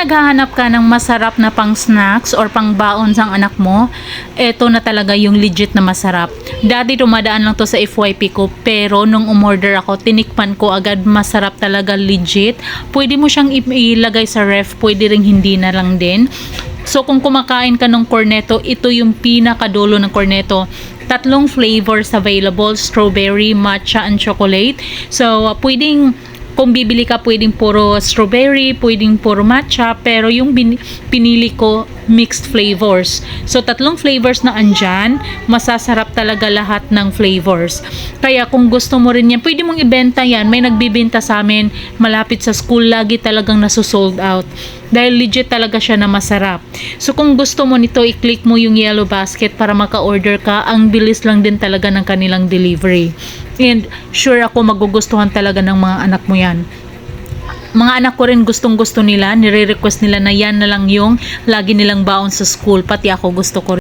naghahanap ka ng masarap na pang snacks or pang baon sang anak mo, eto na talaga yung legit na masarap. Dati dumadaan lang to sa FYP ko, pero nung umorder ako, tinikpan ko agad, masarap talaga, legit. Pwede mo siyang ilagay sa ref, pwede ring hindi na lang din. So kung kumakain ka ng cornetto, ito yung pinakadulo ng cornetto. 3 flavors available, strawberry, matcha, and chocolate. So pwedeng kung bibili ka, pwedeng puro strawberry, pwedeng puro matcha, pero yung pinili ko, mixed flavors. So, 3 flavors na andyan, masasarap talaga lahat ng flavors. Kaya kung gusto mo rin yan, pwede mong ibenta yan. May nagbibenta sa amin, malapit sa school, lagi talagang nasusold out. Dahil legit talaga siya na masarap. So, kung gusto mo nito, i-click mo yung yellow basket para maka-order ka. Ang bilis lang din talaga ng kanilang delivery. And sure ako magugustuhan talaga ng mga anak mo yan. Mga anak ko rin gustong gusto nila, nire-request nila na yan na lang yung lagi nilang baon sa school, pati ako gusto ko rin.